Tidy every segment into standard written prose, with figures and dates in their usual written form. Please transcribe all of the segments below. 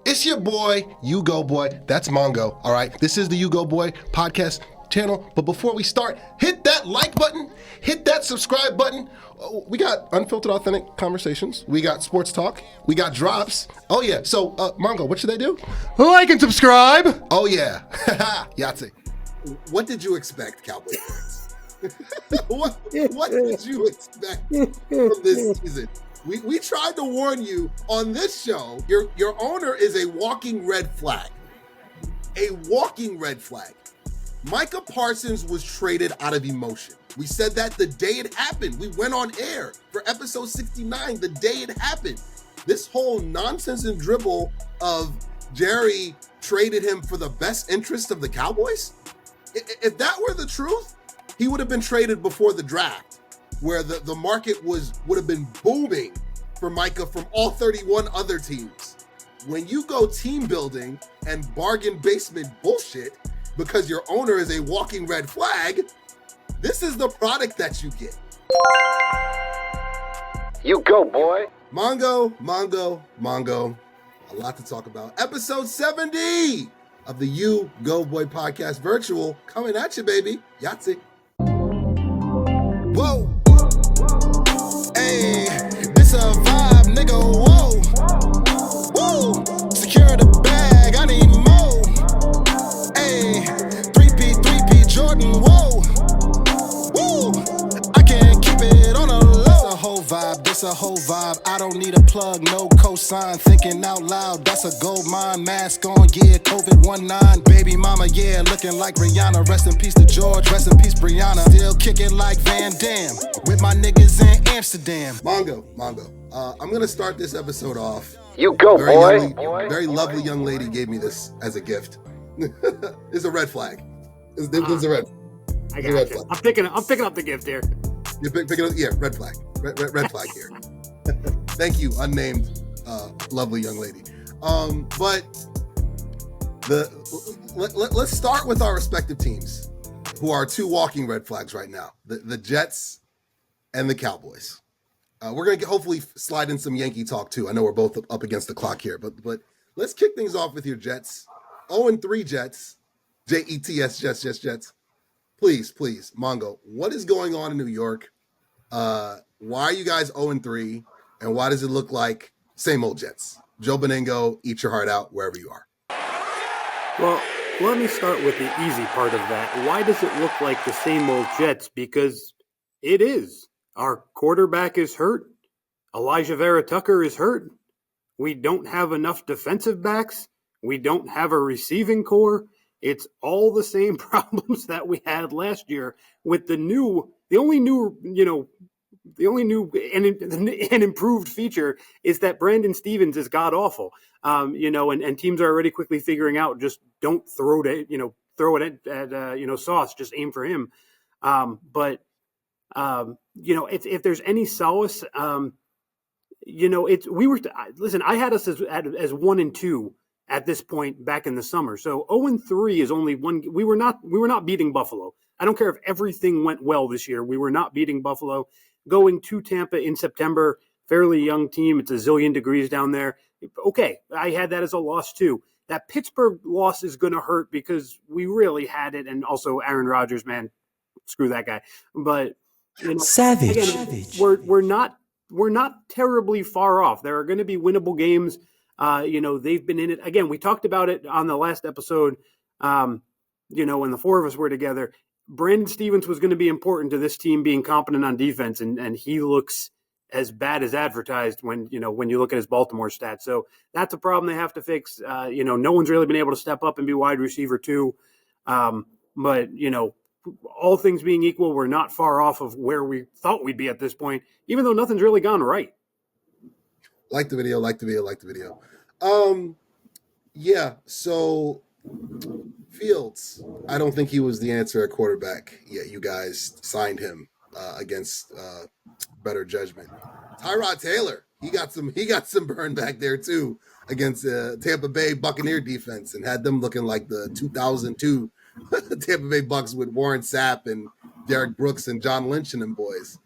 It's your boy, U-Goboy. That's Mongo, all right? This is the U-Goboy podcast channel. But before we start, hit that like button, hit that subscribe button. We got unfiltered, authentic conversations. We got sports talk. We got drops. Oh, yeah. So, Mongo, what should they do? Like and subscribe. Oh, yeah. Yahtzee. What did you expect, Cowboy fans? what did you expect from this season? We tried to warn you on this show. Your owner is a walking red flag. A walking red flag. Micah Parsons was traded out of emotion. We said that the day it happened. We went on air for episode 69 the day it happened. This whole nonsense and dribble of Jerry traded him for the best interest of the Cowboys. If that were the truth, he would have been traded before the draft, where the market would have been booming for Micah from all 31 other teams. When you go team building and bargain basement bullshit because your owner is a walking red flag, this is the product that you get. You go, boy. Mongo. A lot to talk about. Episode 70 of the U-Goboy podcast virtual coming at you, baby. Yahtzee. Whoa. Hey, this a vibe, nigga, whoa. Woo. Secure the bag, I need more. Hey, 3P, Jordan, whoa. Woo. I can't keep it on a low. This a whole vibe. I don't need a plug, no cosign. Thinking out loud, that's a gold mine. Mask on, yeah, COVID-19. Baby mama, yeah, looking like Rihanna. Rest in peace to George, rest in peace Brianna. Still kicking like Van Damme with my niggas in Amsterdam. Mongo. I'm gonna start this episode off. You go, boy. Very lovely young lady gave me this as a gift. It's a red flag. It's a red. I got you. I'm picking up the gift here. You're picking up, yeah, red flag. Red flag here. Thank you, unnamed lovely young lady. But let's start with our respective teams, who are two walking red flags right now: the Jets and the Cowboys. We're gonna hopefully slide in some Yankee talk too. I know we're both up against the clock here, but let's kick things off with your Jets. 0-3 Jets, Jets, Jets. Please, Mongo, what is going on in New York? Why are you guys 0-3? And why does it look like same old Jets? Joe Benigno, eat your heart out wherever you are. Well, let me start with the easy part of that. Why does it look like the same old Jets? Because it is. Our quarterback is hurt. Elijah Vera Tucker is hurt. We don't have enough defensive backs. We don't have a receiving core. It's all the same problems that we had last year with the only new and improved feature is that Brandon Stevens is god awful. And teams are already quickly figuring out, just don't throw it at Sauce, just aim for him. If there's any solace, I had us as 1-2 at this point back in the summer. So 0-3 is only one. We were not beating Buffalo. I don't care if everything went well this year. We were not beating Buffalo. Going to Tampa in September, fairly young team. It's a zillion degrees down there. Okay, I had that as a loss too. That Pittsburgh loss is going to hurt because we really had it. And also Aaron Rodgers, man, screw that guy. But Savage. Again, we're not terribly far off. There are going to be winnable games. They've been in it. Again, we talked about it on the last episode, when the four of us were together. Brandon Stevens was going to be important to this team being competent on defense, and he looks as bad as advertised when you look at his Baltimore stats. So that's a problem they have to fix. No one's really been able to step up and be wide receiver too. But all things being equal, we're not far off of where we thought we'd be at this point, even though nothing's really gone right. Like the video. So Fields, I don't think he was the answer at quarterback. Yeah, you guys signed him against better judgment. Tyrod Taylor, he got some burn back there too against Tampa Bay Buccaneer defense and had them looking like the 2002 Tampa Bay Bucks with Warren Sapp and Derek Brooks and John Lynch and them boys.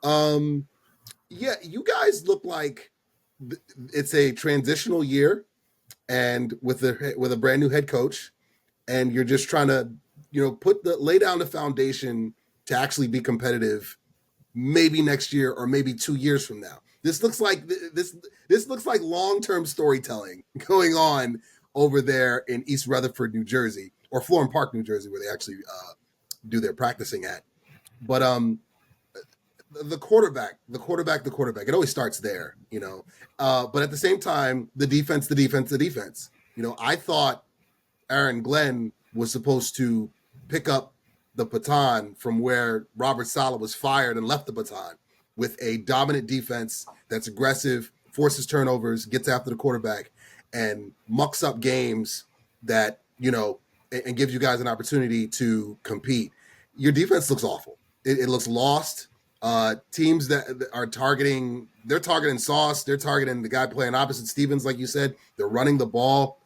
You guys look like it's a transitional year, and with a brand new head coach, and you're just trying to, lay down the foundation to actually be competitive maybe next year or maybe 2 years from now. This looks like long-term storytelling going on over there in East Rutherford, New Jersey, or Florham Park, New Jersey, where they actually do their practicing at. But the quarterback. It always starts there, But at the same time, the defense. I thought Aaron Glenn was supposed to pick up the baton from where Robert Saleh was fired and left the baton, with a dominant defense that's aggressive, forces turnovers, gets after the quarterback, and mucks up games that, and gives you guys an opportunity to compete. Your defense looks awful. It looks lost. Teams that are they're targeting Sauce. They're targeting the guy playing opposite Stevens, like you said. They're running the ball.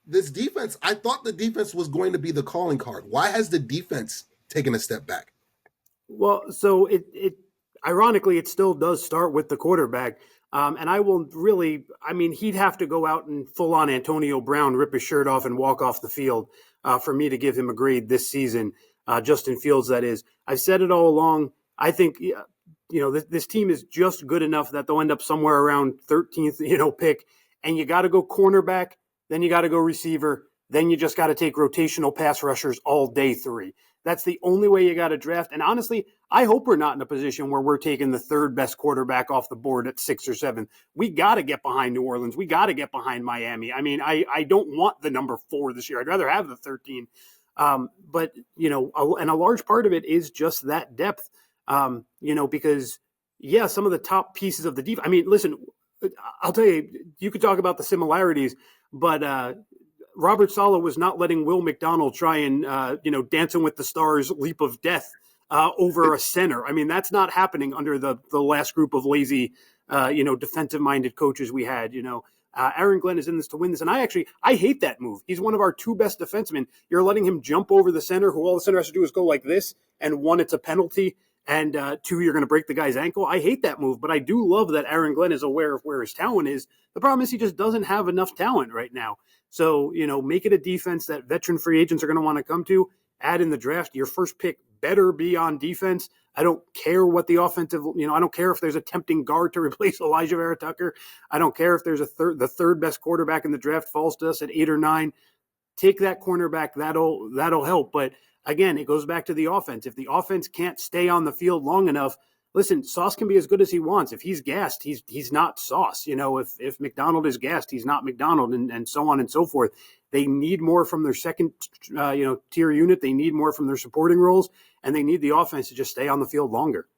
This defense, I thought the defense was going to be the calling card. Why has the defense taken a step back? Well, so it ironically, it still does start with the quarterback. And I will really, he'd have to go out and full on Antonio Brown, rip his shirt off and walk off the field for me to give him a grade this season. Justin Fields, that is. I've said it all along. I think, this team is just good enough that they'll end up somewhere around 13th, pick. And you got to go cornerback, then you got to go receiver, then you just got to take rotational pass rushers all day 3. That's the only way you got to draft. And honestly, I hope we're not in a position where we're taking the third best quarterback off the board at 6 or 7. We got to get behind New Orleans. We got to get behind Miami. I don't want the number 4 this year. I'd rather have the 13. But, and a large part of it is just that depth, because, some of the top pieces of the defense. Listen, I'll tell you, you could talk about the similarities, but Robert Saleh was not letting Will McDonald try and, Dancing with the Stars leap of death over a center. That's not happening under the last group of lazy, defensive-minded coaches we had, Aaron Glenn is in this to win this. And I hate that move. He's one of our 2 best defensemen. You're letting him jump over the center, who all the center has to do is go like this, and 1, it's a penalty, and 2, you're going to break the guy's ankle. I hate that move, but I do love that Aaron Glenn is aware of where his talent is. The problem is he just doesn't have enough talent right now. So, make it a defense that veteran free agents are going to want to come to. Add in the draft. Your first pick better be on defense. I don't care what the offensive, I don't care if there's a tempting guard to replace Elijah Vera Tucker. I don't care if there's the third best quarterback in the draft falls to us at 8 or 9. Take that cornerback. That'll help. But again, it goes back to the offense. If the offense can't stay on the field long enough, listen, Sauce can be as good as he wants. If he's gassed, he's not Sauce. If McDonald is gassed, he's not McDonald, and so on and so forth. They need more from their second, tier unit. They need more from their supporting roles, and they need the offense to just stay on the field longer.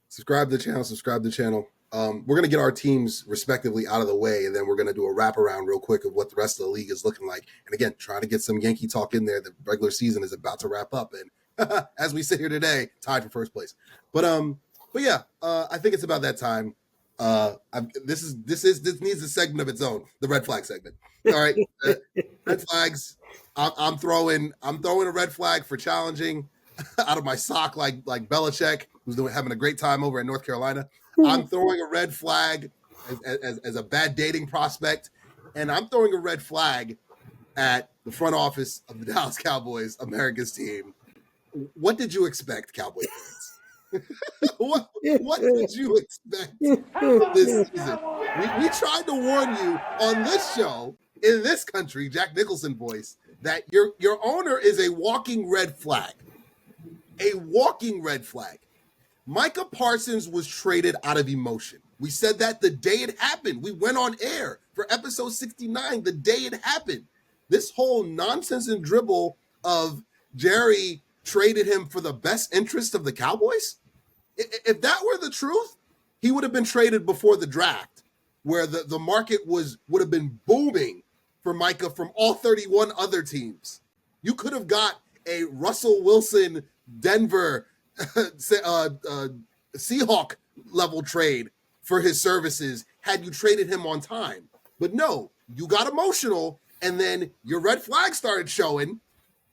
Subscribe to the channel. We're going to get our teams respectively out of the way, and then we're going to do a wraparound real quick of what the rest of the league is looking like. And again, trying to get some Yankee talk in there. The regular season is about to wrap up, and as we sit here today, tied for first place. But yeah, I think it's about that time. This needs a segment of its own, the red flag segment. All right, red flags. I'm throwing a red flag for challenging out of my sock like Belichick, who's having a great time over in North Carolina. I'm throwing a red flag as a bad dating prospect, and I'm throwing a red flag at the front office of the Dallas Cowboys, America's team. What did you expect, Cowboy fans? What did you expect this season? We tried to warn you on this show, in this country, Jack Nicholson voice, that your owner is a walking red flag. A walking red flag. Micah Parsons was traded out of emotion. We said that the day it happened. We went on air for episode 69 the day it happened. This whole nonsense and dribble of Jerry traded him for the best interest of the Cowboys. If that were the truth, he would have been traded before the draft, where the market would have been booming for Micah from all 31 other teams. You could have got a Russell Wilson, Denver, Seahawk level trade for his services had you traded him on time. But no, you got emotional, and then your red flag started showing,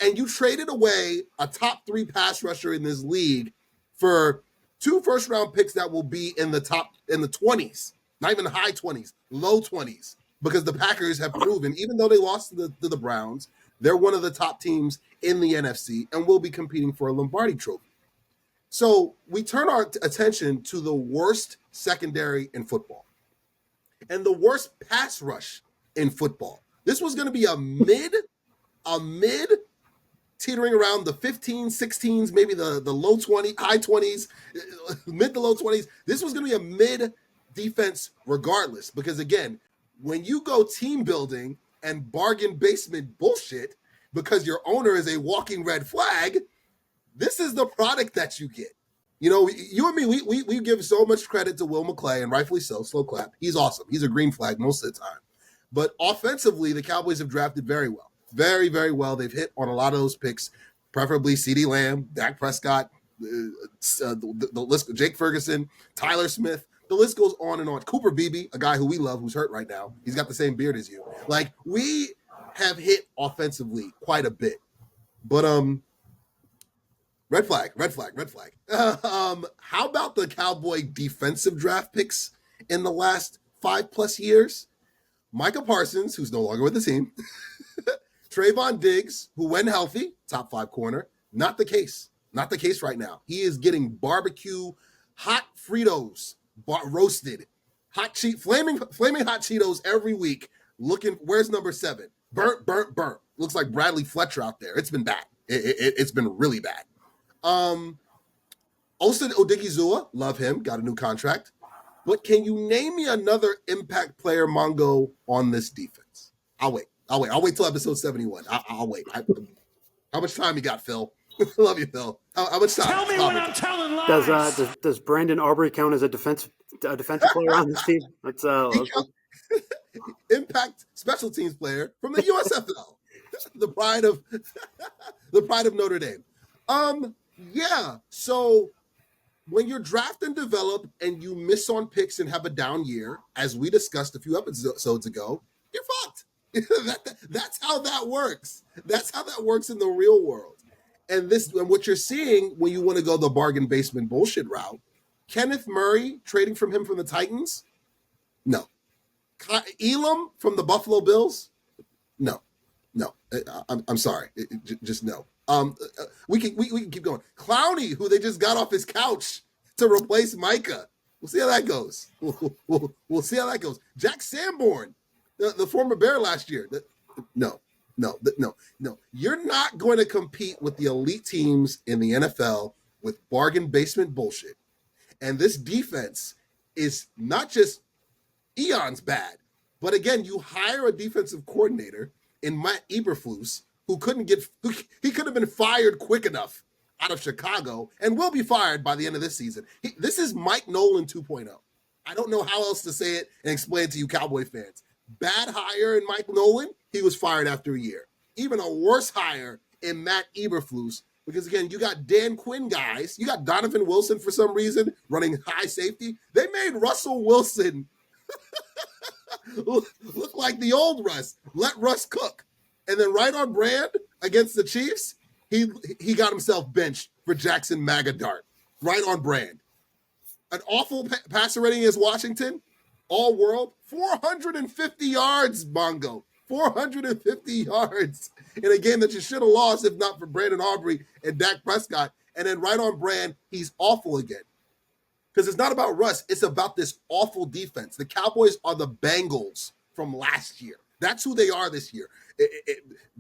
and you traded away a top 3 pass rusher in this league for 2 first-round picks that will be in the 20s, not even the high 20s, low 20s. because the Packers have proven, even though they lost to the Browns, they're one of the top teams in the NFC and will be competing for a Lombardi trophy. So we turn our attention to the worst secondary in football and the worst pass rush in football. This was going to be a mid teetering around the 15s, 16s, maybe the low 20s, high 20s, mid to low 20s. This was going to be a mid defense regardless, because again, when you go team building and bargain basement bullshit because your owner is a walking red flag, this is the product that you get. You know, you and me, we give so much credit to Will McClay, and rightfully so, slow clap. He's awesome. He's a green flag most of the time. But offensively, the Cowboys have drafted very well. Very, very well. They've hit on a lot of those picks, preferably CeeDee Lamb, Dak Prescott, the list, Jake Ferguson, Tyler Smith. The list goes on and on. Cooper Beebe, a guy who we love, who's hurt right now. He's got the same beard as you. Like, we have hit offensively quite a bit. But red flag. How about the Cowboy defensive draft picks in the last 5+ years? Micah Parsons, who's no longer with the team. Trayvon Diggs, who when healthy, top 5 corner. Not the case. Not the case right now. He is getting barbecue, hot Fritos, roasted, flaming hot Cheetos every week. Looking, where's number 7? Burnt. Looks like Bradley Fletcher out there. It's been bad. It's been really bad. Osa Odigizua, love him, got a new contract. But can you name me another impact player, Mongo, on this defense? I'll wait till episode 71. I'll wait. How much time you got, Phil? Love you, Phil. How much time? Tell me when I'm telling lies. Does Brandon Aubrey count as a defensive player on this team? That's impact special teams player from the USFL, the pride of Notre Dame. Yeah. So when you're draft and develop and you miss on picks and have a down year, as we discussed a few episodes ago, you're fucked. That's how that works. That's how that works in the real world. And what you're seeing when you want to go the bargain basement bullshit route, Kenneth Murray trading from the Titans? No. Elam from the Buffalo Bills? No. I'm sorry. Just no. We can keep going. Clowney, who they just got off his couch to replace Micah. We'll see how that goes. We'll see how that goes. Jack Sanborn, the former Bear last year. No. You're not going to compete with the elite teams in the NFL with bargain basement bullshit. And this defense is not just eons bad, but again, you hire a defensive coordinator in Matt Eberflus who could have been fired quick enough out of Chicago and will be fired by the end of this season. This is Mike Nolan 2.0. I don't know how else to say it and explain it to you Cowboy fans. Bad hire in Mike Nolan, he was fired after a year. Even a worse hire in Matt Eberflus, because again, you got Dan Quinn guys, you got Donovan Wilson for some reason running high safety. They made Russell Wilson look like the old Russ. Let Russ cook. And then right on brand against the Chiefs, he got himself benched for Jackson Magadart. Right on brand. An awful passer rating is Washington. All world, 450 yards, Bongo. 450 yards in a game that you should have lost if not for Brandon Aubrey and Dak Prescott. And then right on brand, he's awful again. Because it's not about Russ, it's about this awful defense. The Cowboys are the Bengals from last year. That's who they are this year.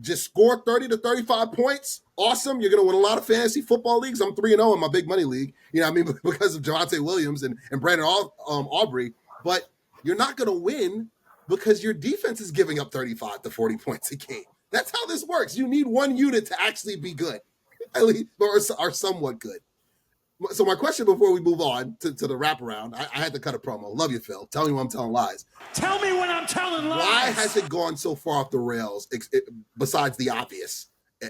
Just score 30 to 35 points. Awesome. You're going to win a lot of fantasy football leagues. I'm 3-0 in my big money league. You know what I mean? Because of Javonte Williams and Brandon Aubrey. But you're not going to win because your defense is giving up 35 to 40 points a game. That's how this works. You need one unit to actually be good, at least, or somewhat good. So my question before we move on to the wraparound, I had to cut a promo. Love you, Phil. Tell me when I'm telling lies. Tell me when I'm telling lies. Why has it gone so far off the rails, besides the obvious,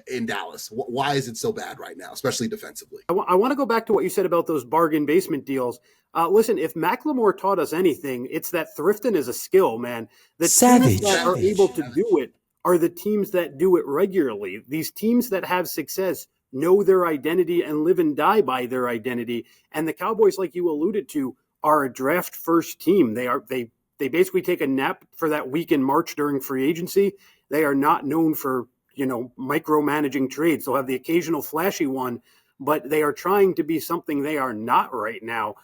in Dallas? Why is it so bad right now, especially defensively? I want to go back to what you said about those bargain basement deals. Listen, if Macklemore taught us anything, it's that thrifting is a skill, man. The teams that are able to do it are the teams that do it regularly. These teams that have success know their identity and live and die by their identity. And the Cowboys, like you alluded to, are a draft first team. They they basically take a nap for that week in March during free agency. They are not known for, micromanaging trades. They'll have the occasional flashy one, but they are trying to be something they are not right now.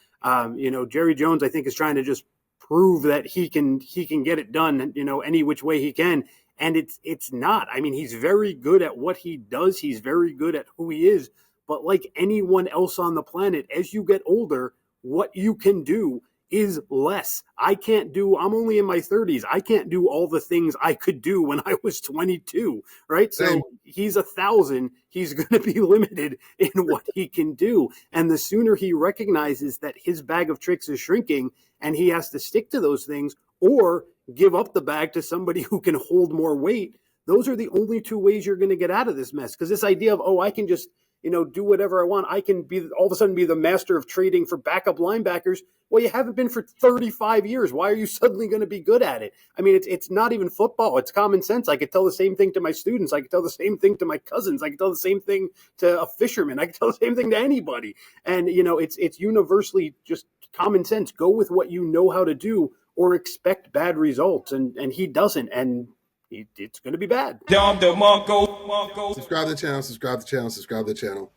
Jerry Jones, I think, is trying to just prove that he can get it done, any which way he can. And it's not. I mean, he's very good at what he does. He's very good at who he is. But like anyone else on the planet, as you get older, what you can do is less. I'm only in my 30s. I can't do all the things I could do when I was 22, right? So he's 1,000. He's going to be limited in what he can do. And the sooner he recognizes that his bag of tricks is shrinking and he has to stick to those things or give up the bag to somebody who can hold more weight, those are the only two ways you're going to get out of this mess. Because this idea of, I can just do whatever I want. I can all of a sudden be the master of trading for backup linebackers. Well, you haven't been for 35 years. Why are you suddenly going to be good at it? I mean, it's not even football. It's common sense. I could tell the same thing to my students. I could tell the same thing to my cousins. I could tell the same thing to a fisherman. I could tell the same thing to anybody. And, it's universally just common sense. Go with what you know how to do or expect bad results. And he doesn't. And it's going to be bad. Subscribe to the channel.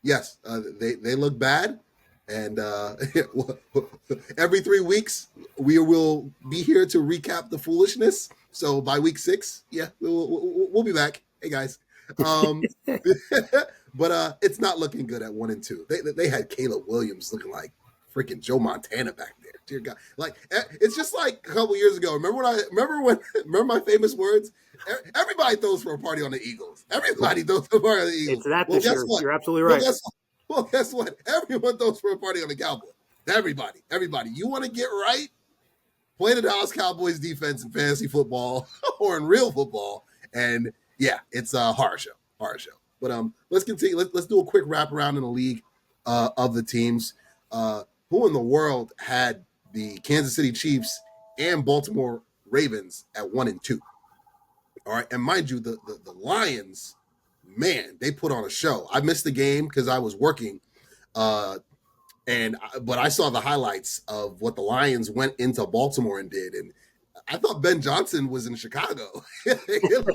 Yes, they look bad. And every 3 weeks, we will be here to recap the foolishness. So by week 6, we'll be back. Hey, guys. But it's not looking good at 1 and 2. They had Caleb Williams looking like freaking Joe Montana back there. Dear God, like it's just like a couple years ago. Remember my famous words? Everybody throws for a party on the Eagles. Everybody throws for a party on the Eagles. It's that this year. You're absolutely right. Guess what? Everyone throws for a party on the Cowboys. Everybody. You want to get right? Play the Dallas Cowboys defense in fantasy football or in real football, and it's a horror show. But let's continue. Let's do a quick wrap around in the league of the teams. Who in the world had the Kansas City Chiefs and Baltimore Ravens at 1 and 2? All right, and mind you, the Lions, man, they put on a show. I missed the game because I was working, but I saw the highlights of what the Lions went into Baltimore and did, and I thought Ben Johnson was in Chicago. It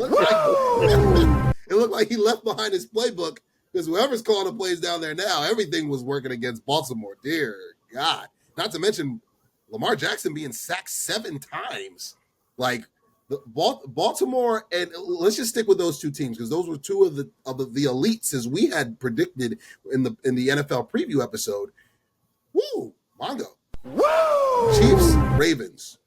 looked like he left behind his playbook because whoever's calling the plays down there now, everything was working against Baltimore. Dear God. Not to mention Lamar Jackson being sacked 7 times. Like Baltimore, and let's just stick with those two teams because those were two of the elites as we had predicted in the NFL preview episode. Woo, Mongo. Woo! Chiefs, Ravens.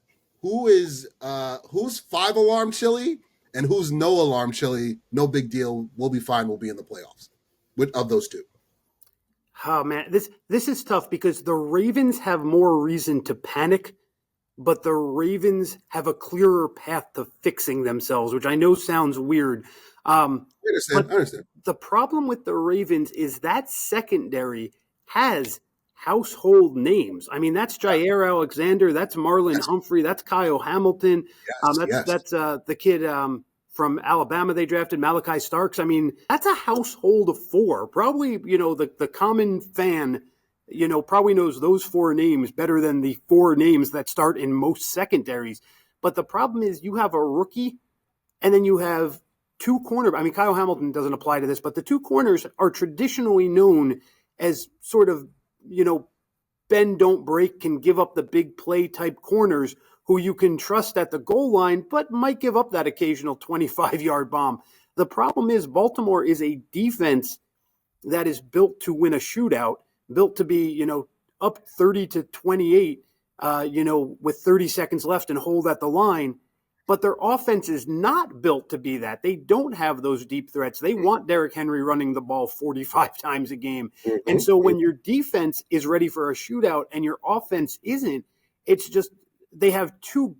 Who's 5-alarm chili and who's no alarm chili? No big deal. We'll be fine. We'll be in the playoffs. Which of those two? Oh man, this is tough because the Ravens have more reason to panic, but the Ravens have a clearer path to fixing themselves, which I know sounds weird. I understand. The problem with the Ravens is that secondary has household names. I mean, that's Jair Alexander, that's Marlon Humphrey, that's Kyle Hamilton, that's the kid from Alabama they drafted, Malachi Starks. I mean, that's a household of 4. Probably, the common fan, probably knows those 4 names better than the 4 names that start in most secondaries. But the problem is you have a rookie and then you have 2 corners. I mean, Kyle Hamilton doesn't apply to this, but the 2 corners are traditionally known as sort of, bend, don't break, can give up the big play type corners who you can trust at the goal line, but might give up that occasional 25-yard bomb. The problem is Baltimore is a defense that is built to win a shootout, built to be, up 30-28, with 30 seconds left and hold at the line. But their offense is not built to be that. They don't have those deep threats. They want Derrick Henry running the ball 45 times a game. And so when your defense is ready for a shootout and your offense isn't, it's just they have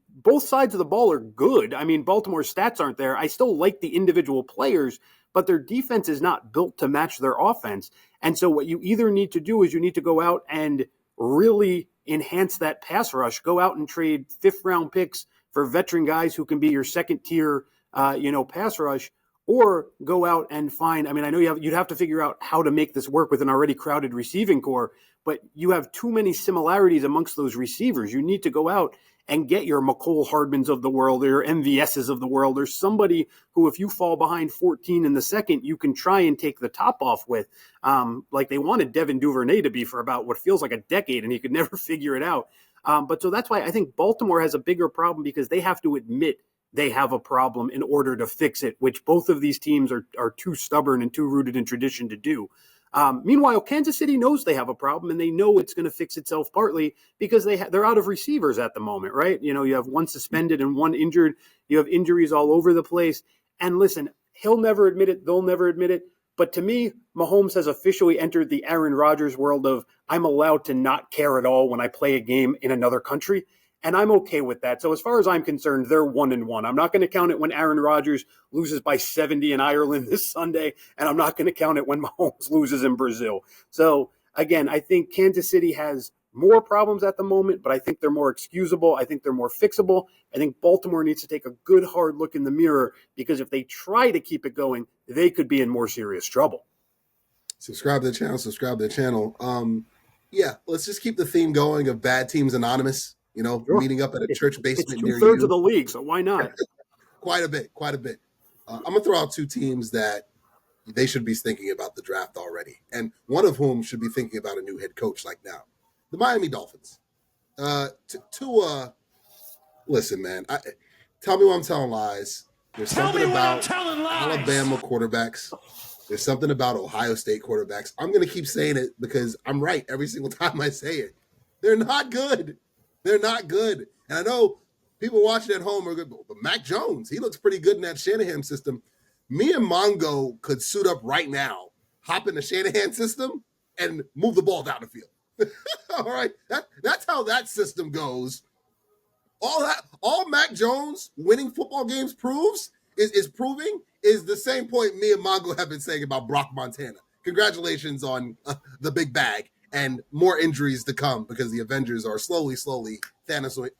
both sides of the ball are good. I mean, Baltimore's stats aren't there. I still like the individual players, but their defense is not built to match their offense. And so what you either need to do is you need to go out and really enhance that pass rush, go out and trade 5th-round picks for veteran guys who can be your second-tier, pass rush, or go out and find. I mean, I know you'd have to figure out how to make this work with an already crowded receiving core, but you have too many similarities amongst those receivers. You need to go out and get your McCole Hardmans of the world or your MVSs of the world, or somebody who, if you fall behind 14 in the second, you can try and take the top off with. Like they wanted Devin Duvernay to be for about what feels like a decade, and he could never figure it out. But so that's why I think Baltimore has a bigger problem, because they have to admit they have a problem in order to fix it, which both of these teams are too stubborn and too rooted in tradition to do. Meanwhile, Kansas City knows they have a problem, and they know it's going to fix itself partly because they're out of receivers at the moment, right? You know, you have one suspended and one injured. You have injuries all over the place. And listen, he'll never admit it. They'll never admit it. But to me, Mahomes has officially entered the Aaron Rodgers world of I'm allowed to not care at all when I play a game in another country. And I'm okay with that. So as far as I'm concerned, they're 1-1. I'm not going to count it when Aaron Rodgers loses by 70 in Ireland this Sunday, and I'm not going to count it when Mahomes loses in Brazil. So again, I think Kansas City has more problems at the moment, but I think they're more excusable. I think they're more fixable. I think Baltimore needs to take a good hard look in the mirror, because if they try to keep it going, they could be in more serious trouble. Subscribe to the channel. Yeah, let's just keep the theme going of Bad Teams Anonymous. You know, sure. Meeting up at a church basement near you. It's 2/3 of the league, so why not? Quite a bit. I'm going to throw out two teams that they should be thinking about the draft already, and one of whom should be thinking about a new head coach like now. The Miami Dolphins. Listen, man, tell me when I'm telling lies. There's something about Alabama quarterbacks. There's something about Ohio State quarterbacks. I'm going to keep saying it because I'm right every single time I say it. They're not good. They're not good. And I know people watching at home are good, but Mac Jones, he looks pretty good in that Shanahan system. Me and Mongo could suit up right now, hop in the Shanahan system, and move the ball down the field. All right? That's how that system goes. All Mac Jones winning football games is proving the same point me and Mongo have been saying about Brock Montana. Congratulations on the big bag. And more injuries to come because the Avengers are slowly Thanosing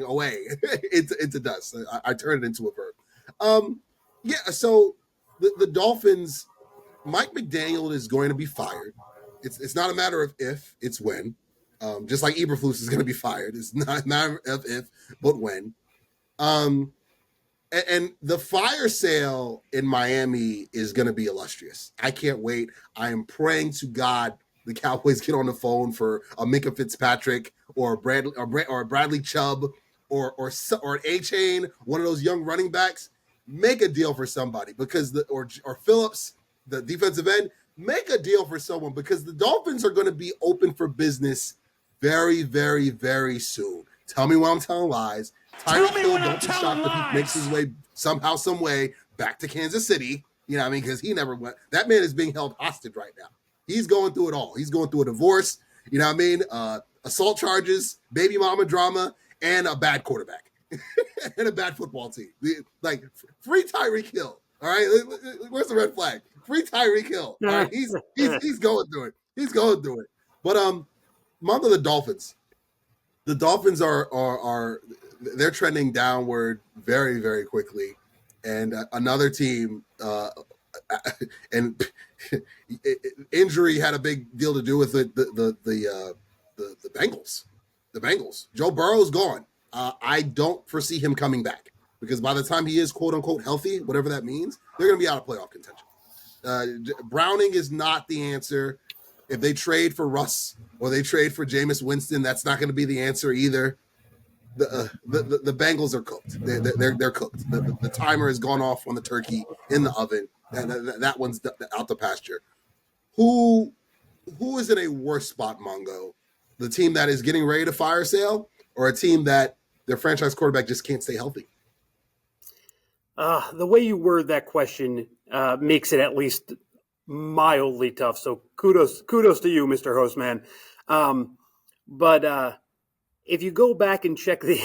away into dust. I turned it into a verb. So the Dolphins, Mike McDaniel is going to be fired. It's not a matter of if, it's when. Just like Eberflus is going to be fired. It's not a matter of if, but when. And the fire sale in Miami is going to be illustrious. I can't wait. I am praying to God the Cowboys get on the phone for a Minka Fitzpatrick or Bradley Chubb or an A-Chain, one of those young running backs. Make a deal for somebody because or Phillips, the defensive end. Make a deal for someone because the Dolphins are going to be open for business very, very, very soon. Tell me when I'm telling lies. Tyreek Hill, don't be shocked if he makes his way somehow, some way back to Kansas City. You know what I mean? Because he never went. That man is being held hostage right now. He's going through it all. He's going through a divorce. You know what I mean? Assault charges, baby mama drama, and a bad quarterback. And a bad football team. Like, free Tyreek Hill. All right? Where's the red flag? Free Tyreek Hill. All right? He's going through it. He's going through it. But among the Dolphins. The Dolphins are they're trending downward very, very quickly, and another team and injury had a big deal to do with it. The Bengals. The Bengals. Joe Burrow's gone. I don't foresee him coming back because by the time he is quote unquote healthy, whatever that means, they're going to be out of playoff contention. Browning is not the answer. If they trade for Russ or they trade for Jameis Winston, that's not going to be the answer either. The Bengals are cooked. They're cooked. The timer has gone off on the turkey in the oven. That one's out the pasture. Who is in a worse spot, Mongo? The team that is getting ready to fire sale, or a team that their franchise quarterback just can't stay healthy? The way you word that question makes it at least mildly tough. So kudos to you, Mr. Hostman. But if you go back and check the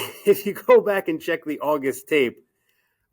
August tape,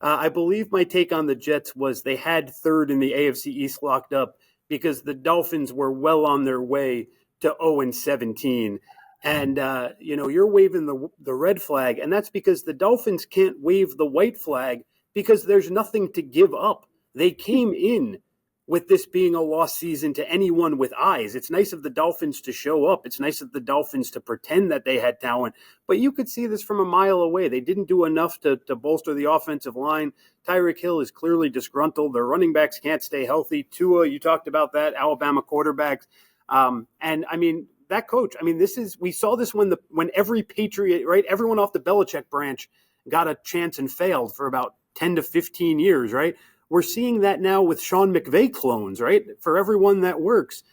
I believe my take on the Jets was they had third in the AFC East locked up because the Dolphins were well on their way to 0-17. And you're waving the red flag, and that's because the Dolphins can't wave the white flag because there's nothing to give up. They came in with this being a lost season to anyone with eyes. It's nice of the Dolphins to show up. It's nice of the Dolphins to pretend that they had talent, but you could see this from a mile away. They didn't do enough to bolster the offensive line. Tyreek Hill is clearly disgruntled. Their running backs can't stay healthy. Tua, you talked about that, Alabama quarterbacks. And I mean, that coach, I mean, we saw this when every Patriot, right? Everyone off the Belichick branch got a chance and failed for about 10 to 15 years, right? We're seeing that now with Sean McVay clones, right? For everyone that works,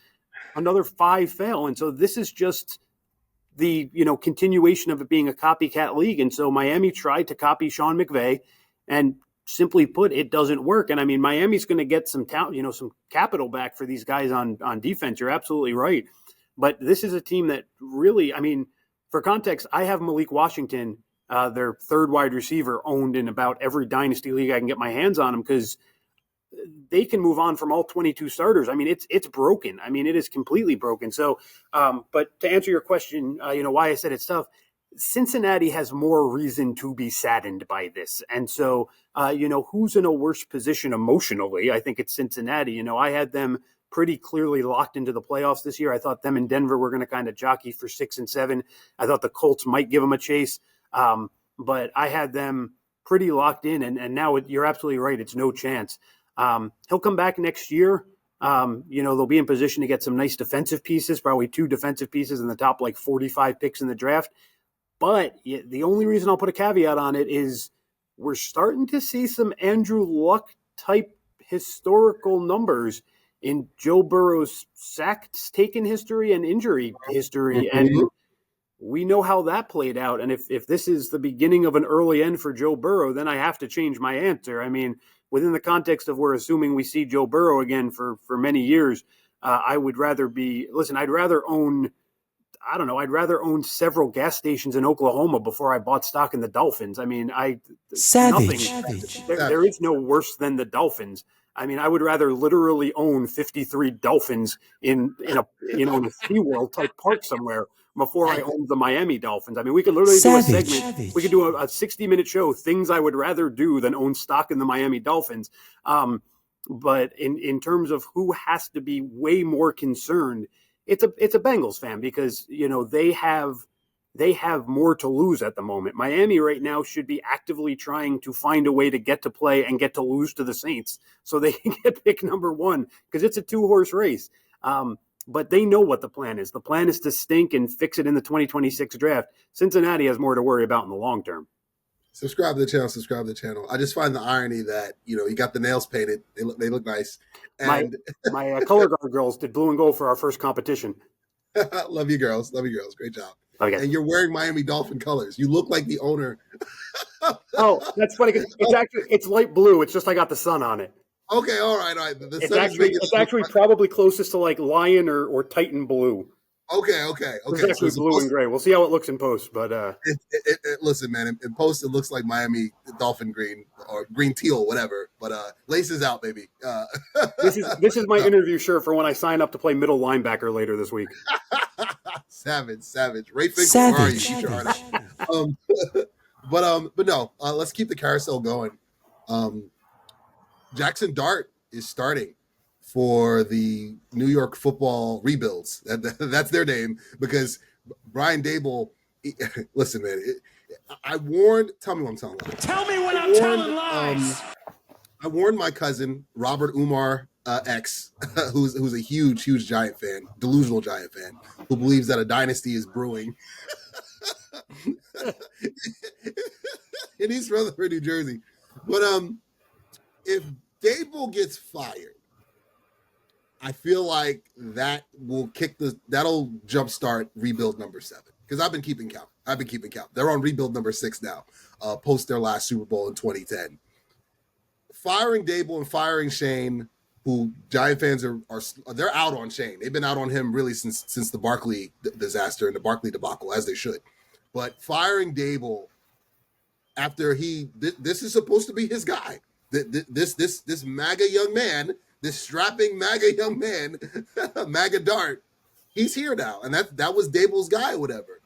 another 5 fail. And so this is just the, continuation of it being a copycat league. And so Miami tried to copy Sean McVay, and simply put, it doesn't work. And I mean, Miami's going to get some talent, some capital back for these guys on defense. You're absolutely right. But this is a team that really, I mean, for context, I have Malik Washington, their third wide receiver, owned in about every dynasty league I can get my hands on him, because they can move on from all 22 starters. I mean, it's broken. I mean, it is completely broken. So, but to answer your question, why I said it's tough, Cincinnati has more reason to be saddened by this. And so, who's in a worse position emotionally? I think it's Cincinnati. I had them pretty clearly locked into the playoffs this year. I thought them and Denver were going to kind of jockey for 6 and 7. I thought the Colts might give them a chase. But I had them pretty locked in, and now you're absolutely right. It's no chance. He'll come back next year. They'll be in position to get some nice defensive pieces, probably 2 defensive pieces in the top 45 picks in the draft. But the only reason I'll put a caveat on it is we're starting to see some Andrew Luck type historical numbers in Joe Burrow's sacks taken history and injury history. And we know how that played out. And if this is the beginning of an early end for Joe Burrow, then I have to change my answer. I mean, within the context of we're assuming we see Joe Burrow again for many years, I'd rather own several gas stations in Oklahoma before I bought stock in the Dolphins. I mean, Savage. There is no worse than the Dolphins. I mean, I would rather literally own 53 Dolphins in a SeaWorld type park somewhere before I own the Miami Dolphins. I mean, we could literally do a segment. We could do a 60-minute show, things I would rather do than own stock in the Miami Dolphins. But in terms of who has to be way more concerned, it's a Bengals fan, because they have more to lose at the moment. Miami right now should be actively trying to find a way to get to play and get to lose to the Saints so they can get pick number 1, because it's a 2-horse race. But they know what the plan is. The plan is to stink and fix it in the 2026 draft. Cincinnati has more to worry about in the long term. Subscribe to the channel. I just find the irony that, you got the nails painted. They look nice. And my color guard girls did blue and gold for our first competition. Love you girls. Great job. Okay. And you're wearing Miami Dolphin colors. You look like the owner. Oh, that's funny. It's light blue. It's just I got the sun on it. Okay, all right. It's actually probably closest to like lion or Titan blue. Okay. It's actually blue and gray. We'll see how it looks in post, but listen, man, in post it looks like Miami Dolphin green or green teal, whatever. But laces out, baby. This is my interview shirt for when I sign up to play middle linebacker later this week. Savage. Ray Finkel, where are you, future artist? But no, let's keep the carousel going. Jackson Dart is starting for the New York Football Rebuilds. That's their name, because Brian Dable. Listen, man, I warned. Tell me when I'm telling lies. Tell me when I'm telling lies. I warned my cousin Robert Umar X, who's a huge Giant fan, delusional Giant fan, who believes that a dynasty is brewing. In East Rutherford, New Jersey. But if Dable gets fired, I feel like that'll jumpstart rebuild number 7, because I've been keeping count. They're on rebuild number 6 now, post their last Super Bowl in 2010. Firing Dable and firing Shane, who Giant fans they're out on Shane. They've been out on him really since the Barkley disaster and the Barkley debacle, as they should. But firing Dable after this is supposed to be his guy. This MAGA young man, this strapping MAGA young man, MAGA Dart, he's here now, and that was Dable's guy, or whatever.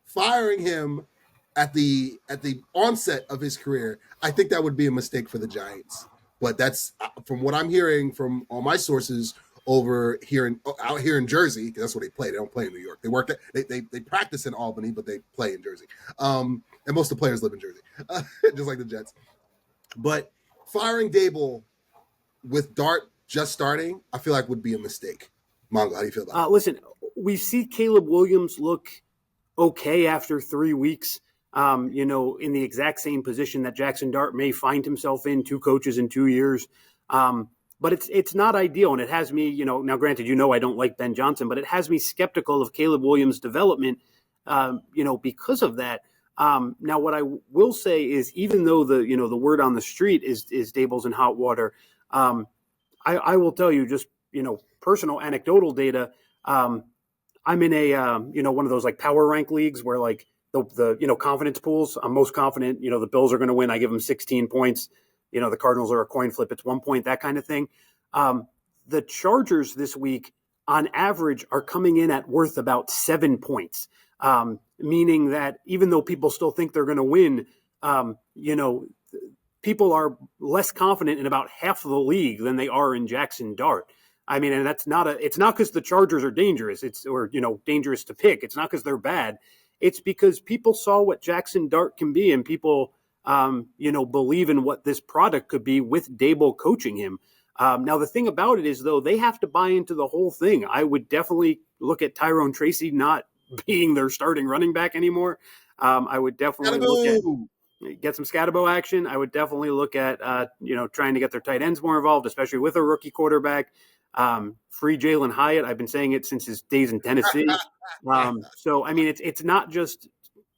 Firing him at the onset of his career, I think that would be a mistake for the Giants. But that's from what I'm hearing from all my sources over here out here in Jersey. That's where they play. They don't play in New York. They practice in Albany, but they play in Jersey. And most of the players live in Jersey, just like the Jets. But firing Dable with Dart just starting, I feel like would be a mistake. Mongo, how do you feel about it? Listen, we see Caleb Williams look okay after 3 weeks, in the exact same position that Jackson Dart may find himself in, 2 coaches in 2 years. But it's not ideal, and it has me, now granted, I don't like Ben Johnson, but it has me skeptical of Caleb Williams' development, because of that. Now, what I will say is, even though the word on the street is Dable's in hot water, I will tell you just, personal anecdotal data. I'm in a, one of those like power rank leagues where like the confidence pools, I'm most confident, the Bills are going to win. I give them 16 points. The Cardinals are a coin flip. It's 1 point, that kind of thing. The Chargers this week on average are coming in at worth about 7 points. Meaning that even though people still think they're going to win, people are less confident in about half of the league than they are in Jackson Dart. I mean, and it's not because the Chargers are dangerous. Dangerous to pick. It's not because they're bad. It's because people saw what Jackson Dart can be, and people, believe in what this product could be with Dable coaching him. Now, the thing about it is, though, they have to buy into the whole thing. I would definitely look at Tyrone Tracy not being their starting running back anymore. I would definitely get some Scatabo action. I would definitely look at, trying to get their tight ends more involved, especially with a rookie quarterback. Free Jalen Hyatt. I've been saying it since his days in Tennessee. So, I mean, it's not just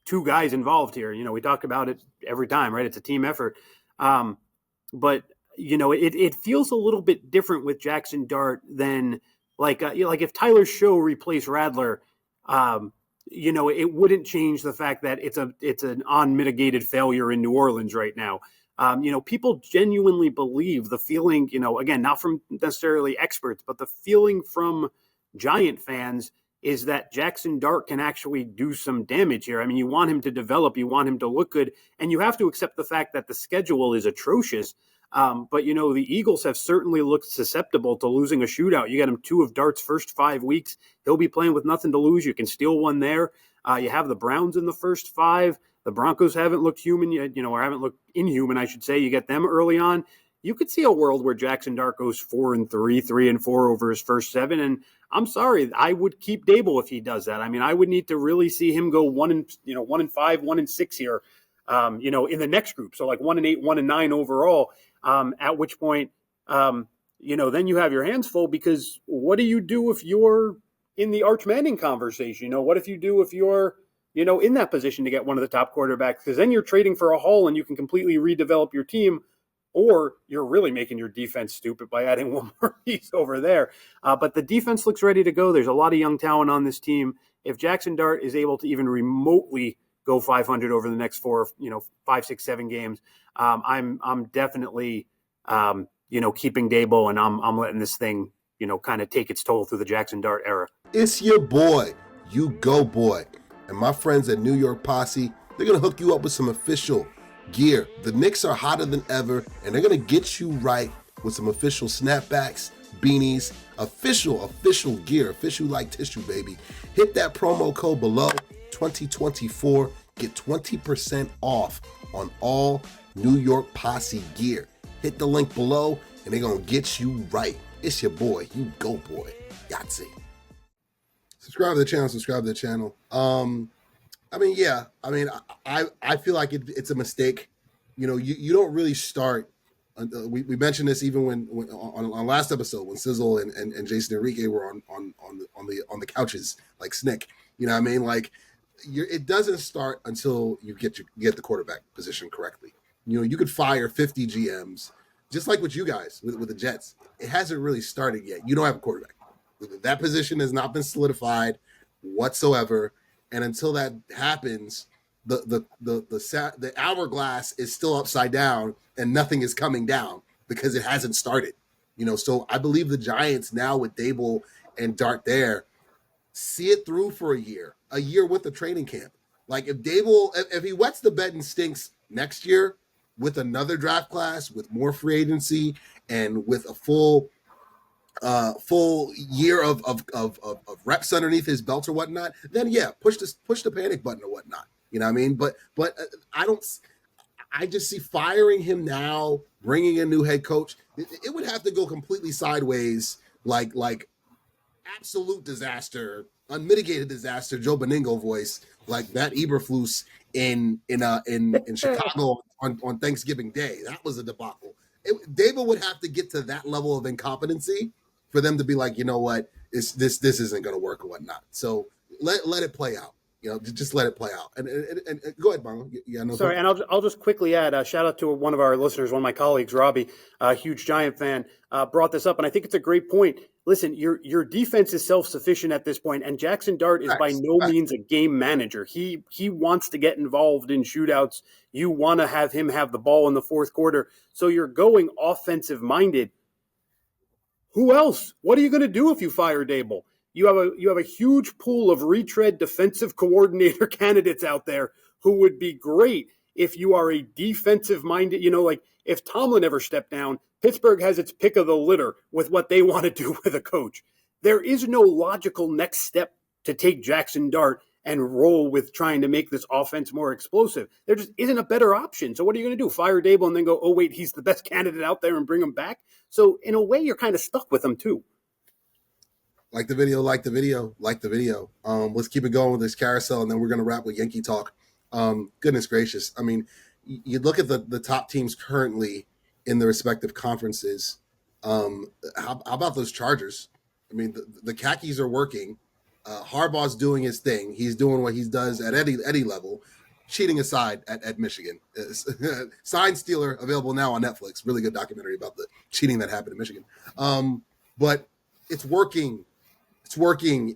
2 guys involved here. We talk about it every time, right? It's a team effort. But, it feels a little bit different with Jackson Dart than like if Tyler Show replaced Radler, it wouldn't change the fact that it's an unmitigated failure in New Orleans right now. People genuinely believe the feeling, again, not from necessarily experts, but the feeling from Giant fans is that Jackson Dart can actually do some damage here. I mean, you want him to develop, you want him to look good, and you have to accept the fact that the schedule is atrocious. But, the Eagles have certainly looked susceptible to losing a shootout. You got him 2 of Dart's first 5 weeks. He'll be playing with nothing to lose. You can steal one there. You have the Browns in the first 5. The Broncos haven't looked human yet, or haven't looked inhuman, I should say. You get them early on. You could see a world where Jackson Dart goes 4-3, 3-4 over his first 7. And I'm sorry, I would keep Dable if he does that. I mean, I would need to really see him go 1-5, 1-6 here, in the next group. So like 1-8, 1-9 overall. At which point, then you have your hands full, because what do you do if you're in the Arch Manning conversation? What if you do if you're, in that position to get one of the top quarterbacks? Because then you're trading for a haul and you can completely redevelop your team, or you're really making your defense stupid by adding one more piece over there. But the defense looks ready to go. There's a lot of young talent on this team. If Jackson Dart is able to even remotely go 500 over the next 4, 5, 6, 7 games, I'm definitely, keeping Dable, and I'm letting this thing, kind of take its toll through the Jackson Dart era. It's your boy, U-Goboy. And my friends at New York Posse, they're going to hook you up with some official gear. The Knicks are hotter than ever, and they're going to get you right with some official snapbacks, beanies, official gear, official like tissue, baby. Hit that promo code below, 2024. Get 20% off on all New York Posse gear. Hit the link below, and they're going to get you right. It's your boy, U-Goboy, Yahtzee. Subscribe to the channel. I feel like it's a mistake. You don't really start. We mentioned this even when on last episode when Sizzle and Jason Enrique were on the couches like Snick. It doesn't start until you get the quarterback position correctly. You could fire 50 GMs, just like with you guys with the Jets. It hasn't really started yet. You don't have a quarterback. That position has not been solidified whatsoever, and until that happens, the hourglass is still upside down, and nothing is coming down because it hasn't started. So I believe the Giants now with Dable and Dart there see it through for a year with the training camp. Like if Dable, if he wets the bed and stinks next year, with another draft class, with more free agency, and with a full year of reps underneath his belt or whatnot, then yeah, push the panic button or whatnot. You know what I mean? But I just see firing him now, bringing a new head coach. It would have to go completely sideways, like absolute disaster, unmitigated disaster, Joe Beningo voice, like Matt Eberflus in Chicago on Thanksgiving Day. That was a debacle. David would have to get to that level of incompetency for them to be like, you know what, this isn't going to work or whatnot. So let it play out. You know, just let it play out. And go ahead, Bongo. Yeah, no. Sorry, and I'll just quickly add a shout out to one of our listeners, one of my colleagues, Robbie, a huge Giant fan, brought this up, and I think it's a great point. Listen, your defense is self-sufficient at this point, and Jackson Dart is by no means a game manager. He wants to get involved in shootouts. You want to have him have the ball in the fourth quarter, so you're going offensive-minded. Who else? What are you going to do if you fire Dable? You have a huge pool of retread defensive coordinator candidates out there who would be great if you are a defensive-minded, like if Tomlin ever stepped down, Pittsburgh has its pick of the litter with what they want to do with a coach. There is no logical next step to take Jackson Dart and roll with trying to make this offense more explosive. There just isn't a better option. So what are you going to do? Fire Dable and then go, oh, wait, he's the best candidate out there and bring him back? So in a way, you're kind of stuck with him too. Like the video. Let's keep it going with this carousel, and then we're going to wrap with Yankee talk. Goodness gracious. I mean, you look at the top teams currently in the respective conferences. How about those Chargers? I mean, the khakis are working. Harbaugh's doing his thing. He's doing what he does at Eddie level. Cheating aside at Michigan. Sign Stealer, available now on Netflix. Really good documentary about the cheating that happened in Michigan. But it's working. It's working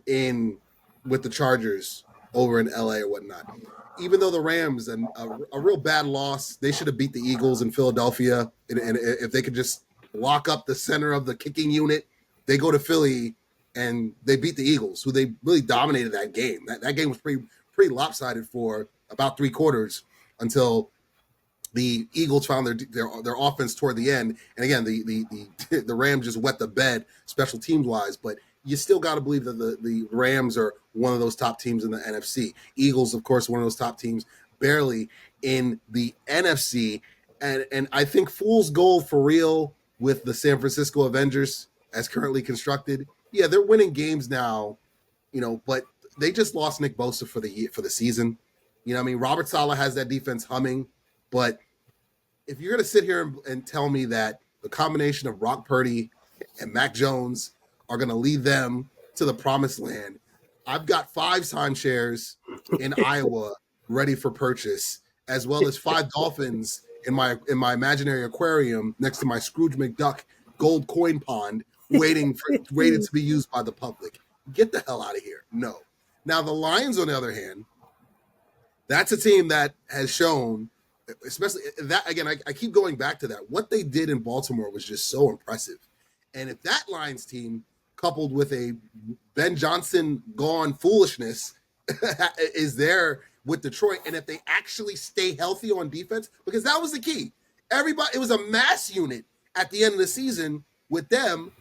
with the Chargers over in LA or whatnot. Even though the Rams, and a real bad loss, they should have beat the Eagles in Philadelphia. And if they could just lock up the center of the kicking unit, they go to Philly and they beat the Eagles, who they really dominated that game. That game was pretty lopsided for about 3 quarters until the Eagles found their offense toward the end. And again, the Rams just wet the bed special teams wise, but you still got to believe that the Rams are one of those top teams in the NFC. Eagles, of course, one of those top teams barely in the NFC. And I think fool's gold for real with the San Francisco Avengers as currently constructed. Yeah, they're winning games now, but they just lost Nick Bosa for the season. You know what I mean? Robert Saleh has that defense humming, but if you're going to sit here and tell me that the combination of Brock Purdy and Mac Jones are going to lead them to the promised land, I've got 5 timeshares in Iowa ready for purchase, as well as 5 dolphins in my imaginary aquarium next to my Scrooge McDuck gold coin pond, waiting to be used by the public. Get the hell out of here. No. Now the Lions, on the other hand, that's a team that has shown, especially that, again, I keep going back to that. What they did in Baltimore was just so impressive. And if that Lions team, coupled with a Ben Johnson gone foolishness, is there with Detroit, and if they actually stay healthy on defense, because that was the key. It was a mass unit at the end of the season with them.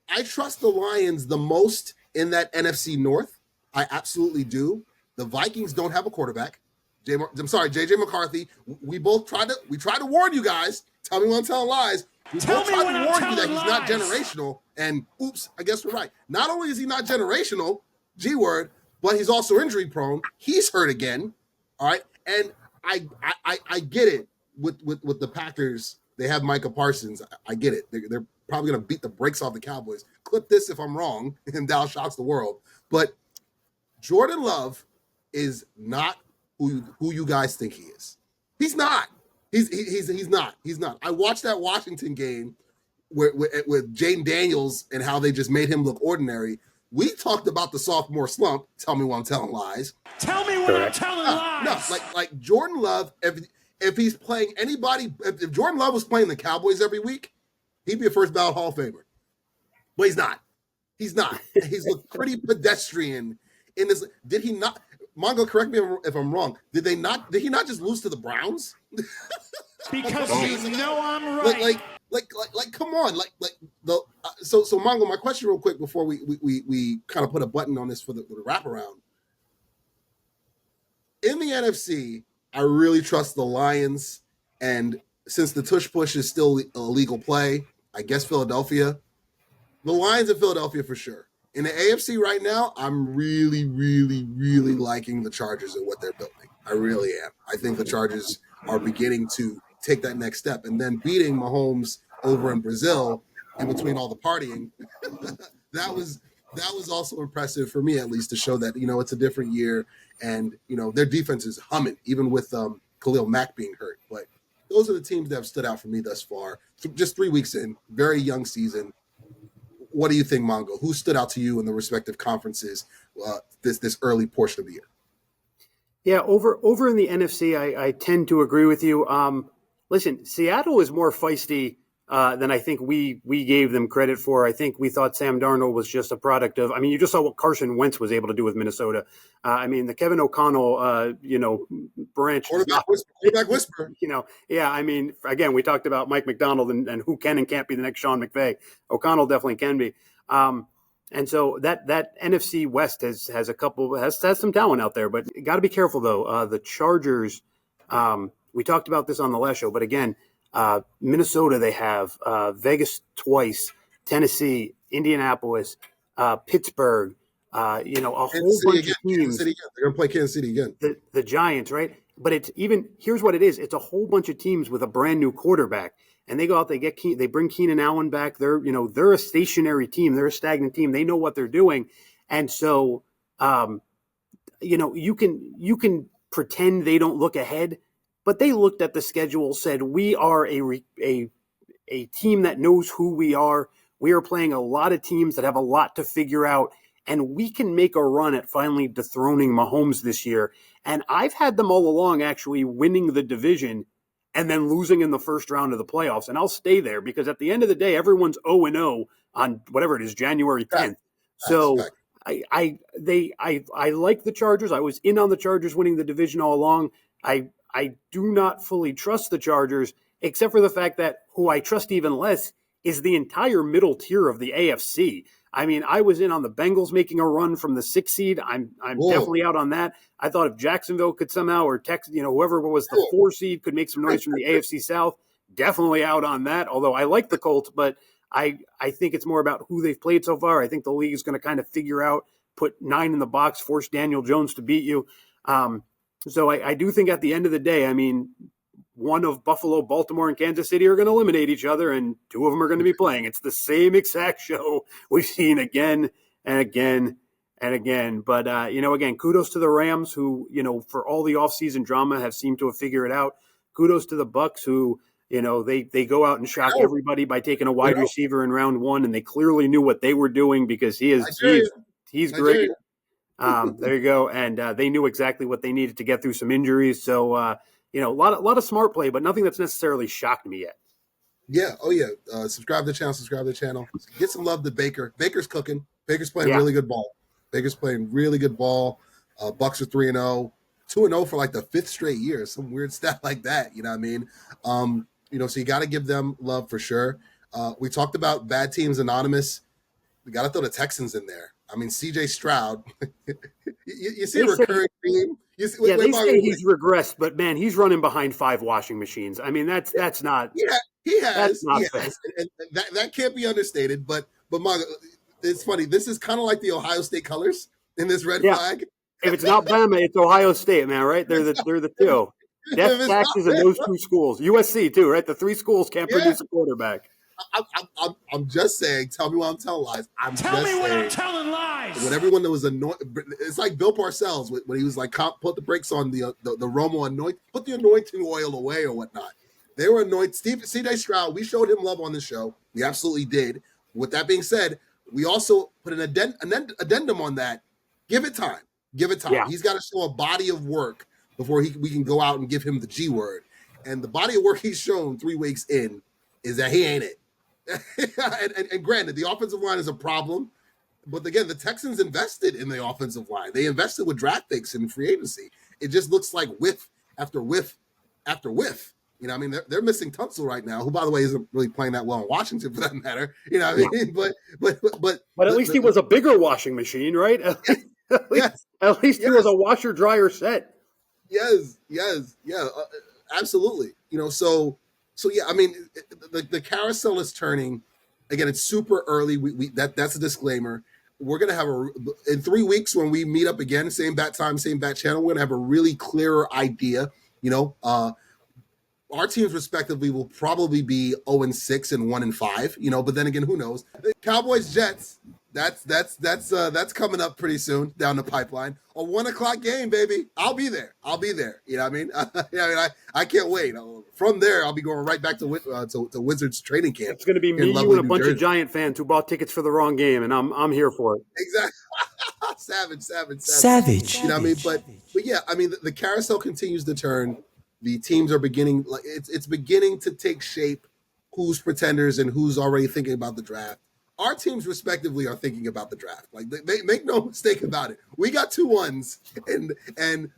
I trust the Lions the most in that NFC North. I absolutely do. The Vikings don't have a quarterback. JJ McCarthy. We tried to warn you guys. Tell me when I'm telling lies. We both tried to warn you that he's not generational. And oops, I guess we're right. Not only is he not generational, G word, but he's also injury prone. He's hurt again. All right. And I get it with the Packers. They have Micah Parsons. I get it. They're probably going to beat the brakes off the Cowboys. Clip this if I'm wrong, and Dallas shocks the world. But Jordan Love is not who you guys think he is. He's not. He's not. I watched that Washington game with Jaden Daniels and how they just made him look ordinary. We talked about the sophomore slump. Tell me when I'm telling lies. Tell me when I'm telling lies. No, like Jordan Love, if he's playing anybody, if Jordan Love was playing the Cowboys every week, he'd be a first ballot Hall of Famer. But he's not. He's not. He's looked pretty pedestrian in this. Did he not? Mongo, correct me if I'm wrong. Did he not just lose to the Browns? Because you know I'm like, right. come on, so Mongo, my question real quick before we kind of put a button on this for the wraparound. In the NFC, I really trust the Lions, and since the tush push is still a legal play, I guess Philadelphia. The Lions and Philadelphia for sure. In the AFC right now, I'm really, really, really liking the Chargers and what they're building. I really am. I think the Chargers are beginning to take that next step, and then beating Mahomes over in Brazil in between all the partying, that was also impressive for me, at least, to show that, it's a different year, and their defense is humming, even with Khalil Mack being hurt. But those are the teams that have stood out for me thus far. Just 3 weeks in, very young season. What do you think, Mongo? Who stood out to you in the respective conferences this early portion of the year? Yeah, over in the NFC, I tend to agree with you. Listen, Seattle is more feisty than I think we gave them credit for. I think we thought Sam Darnold was just a product of. I mean, you just saw what Carson Wentz was able to do with Minnesota. I mean, the Kevin O'Connell, branch. Quarterback whisper. Yeah. I mean, again, we talked about Mike McDonald and who can and can't be the next Sean McVay. O'Connell definitely can be. And so that NFC West has some talent out there, but got to be careful though. The Chargers. We talked about this on the last show, but again. Minnesota, they have Vegas twice, Tennessee, Indianapolis, Pittsburgh, a whole bunch of teams. They're going to play Kansas City again. The Giants, right? But here's what it is. It's a whole bunch of teams with a brand new quarterback, and they go out, they bring Keenan Allen back. They're a stationary team. They're a stagnant team. They know what they're doing, and so you can pretend they don't look ahead. But they looked at the schedule, said, we are a team that knows who we are. We are playing a lot of teams that have a lot to figure out, and we can make a run at finally dethroning Mahomes this year. And I've had them all along actually winning the division and then losing in the first round of the playoffs. And I'll stay there because at the end of the day, everyone's 0-0 on whatever it is, January 10th. So I like the Chargers. I was in on the Chargers winning the division all along. I do not fully trust the Chargers, except for the fact that who I trust even less is the entire middle tier of the AFC. I mean, I was in on the Bengals making a run from the 6th seed. I'm definitely out on that. I thought if Jacksonville could somehow, or Texas, whoever was the 4 seed could make some noise from the AFC South, definitely out on that. Although I like the Colts, but I think it's more about who they've played so far. I think the league is going to kind of figure out, put 9 in the box, force Daniel Jones to beat you. So I do think at the end of the day, I mean, one of Buffalo, Baltimore, and Kansas City are going to eliminate each other, and 2 of them are going to be playing. It's the same exact show we've seen again and again and again. But, again, kudos to the Rams who, for all the offseason drama have seemed to have figured it out. Kudos to the Bucks who, they go out and shock everybody by taking a wide receiver in round 1, and they clearly knew what they were doing because he's great. There you go. And they knew exactly what they needed to get through some injuries. So, a lot of smart play, but nothing that's necessarily shocked me yet. Yeah. Oh, yeah. Subscribe to the channel. Get some love to Baker. Baker's cooking. Baker's playing really good ball. Bucks are 3-0, 2-0 for like the 5th straight year. Some weird stat like that. You know what I mean? So you got to give them love for sure. We talked about bad teams anonymous. We got to throw the Texans in there. I mean, C.J. Stroud, you see a recurring theme. They say he's regressed, but man, he's running behind 5 washing machines. I mean, that's not. Yeah, he has. Fair. And that can't be understated. But Margo, it's funny. This is kind of like the Ohio State colors in this red flag. If it's not Bama, it's Ohio State, man. Right? They're the 2. Death taxes in those 2 schools. USC too, right? The 3 schools can't produce a quarterback. I'm just saying. Tell me when I'm telling lies. Tell me when I'm telling lies. When everyone that was annoyed, it's like Bill Parcells when he was like, put the brakes on the Romo put the anointing oil away or whatnot. They were annoyed. C.J. Stroud, we showed him love on the show. We absolutely did. With that being said, we also put an addendum on that. Give it time. Yeah. He's got to show a body of work before we can go out and give him the G word. And the body of work he's shown 3 weeks in is that he ain't it. and granted, the offensive line is a problem, but again, the Texans invested in the offensive line. They invested with draft picks and free agency. It just looks like whiff after whiff after whiff. You know, I mean, they're missing Tunsil right now, who, by the way, isn't really playing that well in Washington for that matter. You know what I mean? But at least he was a bigger washing machine, right? At least he was a washer dryer set. Yes, absolutely. You know, so yeah. I mean, the carousel is turning. Again, it's super early. That's a disclaimer. We're gonna have in 3 weeks when we meet up again, same bat time, same bat channel. We're gonna have a really clearer idea. You know, our teams respectively will probably be 0-6 and 1-5. You know, but then again, who knows? Cowboys Jets. That's coming up pretty soon down the pipeline. A 1:00 game, baby. I'll be there. You know what I mean? I can't wait. From there, I'll be going right back to Wizards training camp. It's going to be me, you, and a bunch of Giant fans who bought tickets for the wrong game, and I'm here for it. Exactly. Savage. You know what I mean? But yeah, I mean the carousel continues to turn. The teams are beginning, like it's beginning to take shape. Who's pretenders and who's already thinking about the draft. Our teams respectively are thinking about the draft. Like, they make no mistake about it. We got 2 1s, and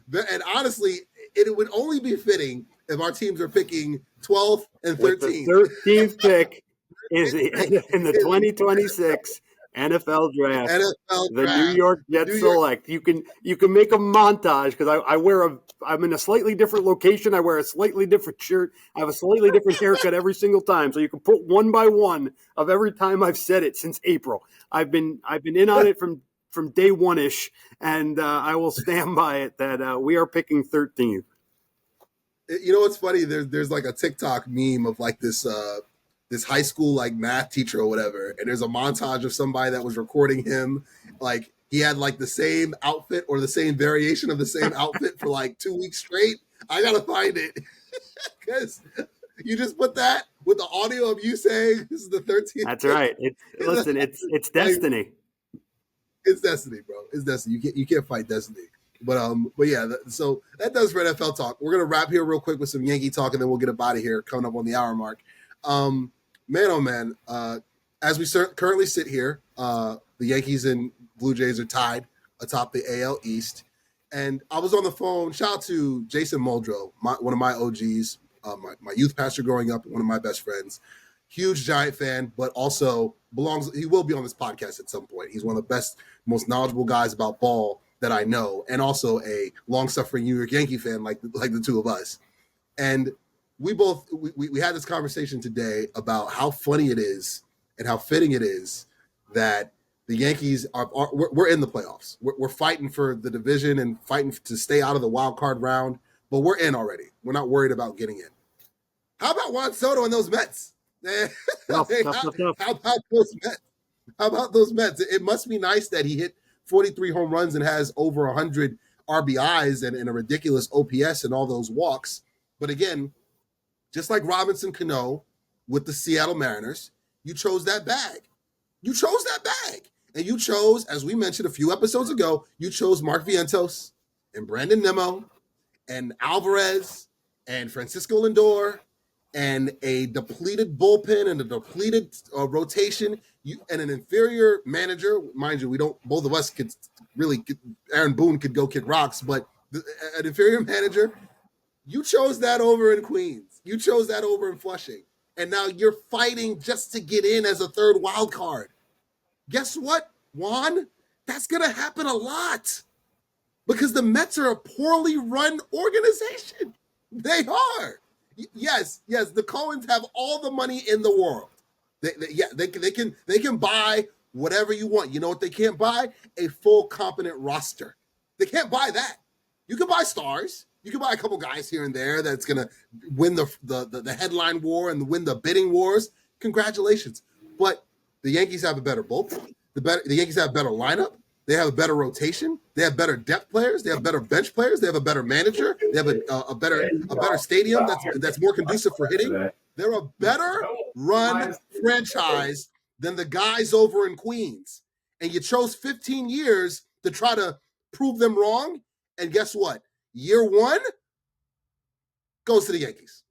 honestly, it would only be fitting if our teams are picking 12th and 13th. The 13th pick is in the 2026 NFL draft. The New York Jets select. You can make a montage because I'm in a slightly different location. I wear a slightly different shirt. I have a slightly different haircut every single time. So you can put one by one of every time I've said it since April. I've been in on it from day one-ish, and I will stand by it that we are picking 13th. You know what's funny? There's like a TikTok meme of like this high school like math teacher or whatever, and there's a montage of somebody that was recording him, like he had like the same outfit or the same variation of the same outfit for like 2 weeks straight. I gotta find it because you just put that with the audio of you saying this is the 13th. That's right. It's destiny. It's destiny, bro. It's destiny. You can't fight destiny. But yeah. So that does for NFL talk. We're gonna wrap here real quick with some Yankee talk, and then we'll get up out of here. Coming up on the hour mark. Man, oh man. As we currently sit here, the Yankees and Blue Jays are tied atop the AL East. And I was on the phone. Shout out to Jason Muldrow, one of my OGs, my youth pastor growing up, one of my best friends. Huge Giant fan, but also he will be on this podcast at some point. He's one of the best, most knowledgeable guys about ball that I know, and also a long-suffering New York Yankee fan like the two of us. And we had this conversation today about how funny it is and how fitting it is that the Yankees we're in the playoffs. We're fighting for the division and fighting to stay out of the wild card round, but we're in already. We're not worried about getting in. How about Juan Soto and those Mets? How about those Mets? How about those Mets? It must be nice that he hit 43 home runs and has over 100 RBIs and a ridiculous OPS and all those walks. But again, just like Robinson Cano with the Seattle Mariners, you chose that bag. You chose that bag. And you chose, as we mentioned a few episodes ago, you chose Mark Vientos and Brandon Nimmo and Alvarez and Francisco Lindor and a depleted bullpen and a depleted rotation and an inferior manager. Mind you, both of us could really, Aaron Boone could go kick rocks, but an inferior manager, you chose that over in Queens. You chose that over in Flushing. And now you're fighting just to get in as a third wild card. Guess what, Juan? That's going to happen a lot because the Mets are a poorly run organization. They are. Yes, the Coens have all the money in the world. They can buy whatever you want. You know what they can't buy? A full competent roster. They can't buy that. You can buy stars. You can buy a couple guys here and there that's going to win the headline war and win the bidding wars. Congratulations. But the Yankees have a better bullpen. The Yankees have a better lineup. They have a better rotation. They have better depth players. They have better bench players. They have a better manager. They have a better stadium that's more conducive for hitting. They're a better run franchise than the guys over in Queens. And you chose 15 years to try to prove them wrong. And guess what? Year one goes to the Yankees.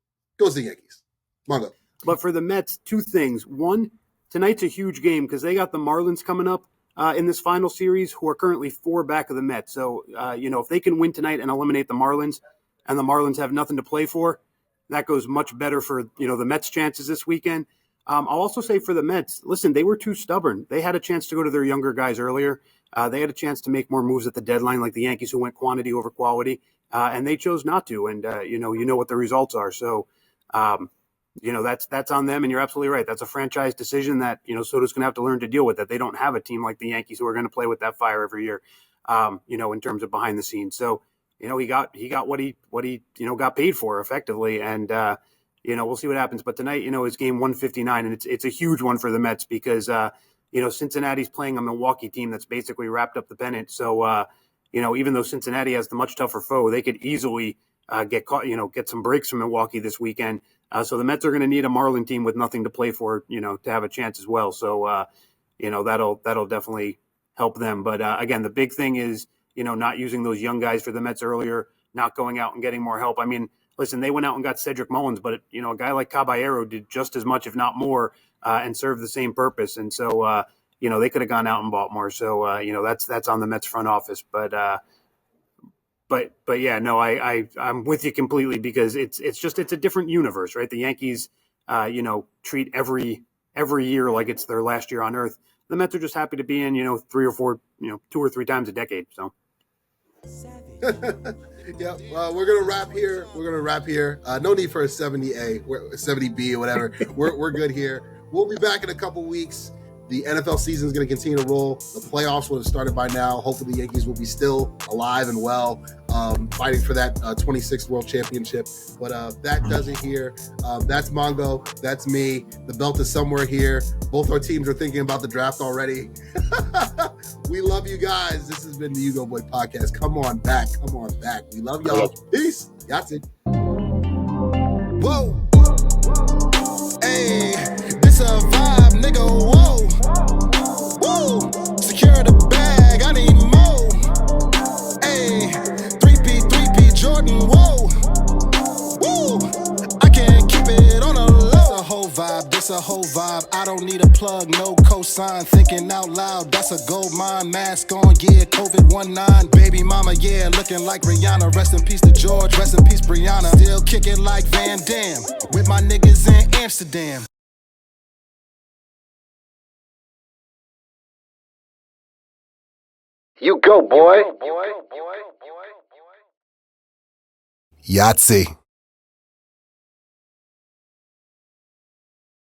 Mongo. But for the Mets, two things. One, tonight's a huge game because they got the Marlins coming up in this final series, who are currently 4 back of the Mets. So, if they can win tonight and eliminate the Marlins, and the Marlins have nothing to play for, that goes much better for, the Mets' chances this weekend. I'll also say for the Mets, listen, they were too stubborn. They had a chance to go to their younger guys earlier. They had a chance to make more moves at the deadline, like the Yankees, who went quantity over quality, and they chose not to. And you know what the results are. So, that's on them. And you're absolutely right. That's a franchise decision that Soto's going to have to learn to deal with. That they don't have a team like the Yankees who are going to play with that fire every year. In terms of behind the scenes. So, he got what he got paid for effectively, and we'll see what happens. But tonight, is game 159, and it's a huge one for the Mets because Cincinnati's playing a Milwaukee team that's basically wrapped up the pennant. So even though Cincinnati has the much tougher foe, they could easily get caught, get some breaks from Milwaukee this weekend. So the Mets are going to need a Marlin team with nothing to play for, to have a chance as well. So that'll definitely help them. But again, the big thing is not using those young guys for the Mets earlier, not going out and getting more help. I mean, listen, they went out and got Cedric Mullins, but a guy like Caballero did just as much, if not more, and served the same purpose. And so they could have gone out and bought more. So that's on the Mets front office. But yeah, no, I'm with you completely because it's a different universe, right? The Yankees treat every year like it's their last year on earth. The Mets are just happy to be in 3 or 4 2 or 3 times a decade. So yeah, we're gonna wrap here. No need for a 70A, 70B or whatever. We're good here. We'll be back in a couple weeks. The NFL season is going to continue to roll. The playoffs will have started by now. Hopefully the Yankees will be still alive and well, fighting for that 26th World Championship. But that does it here. That's Mongo. That's me. The belt is somewhere here. Both our teams are thinking about the draft already. We love you guys. This has been the U-Goboy podcast. Come on back. We love y'all. Peace. Yahtzee. Whoa. Hey, this a vibe, nigga. Whoa. Woo. Secure the bag. I need more. Hey, 3P Jordan. Whoa. Woo. I can't keep it on a low. This a whole vibe. I don't need a plug, no cosign. Thinking out loud, that's a gold mine. Mask on, yeah, COVID-19. Baby mama, yeah, looking like Rihanna. Rest in peace to George, rest in peace Brianna. Still kicking like Van Damme with my niggas in Amsterdam. You go, boy. Yahtzee.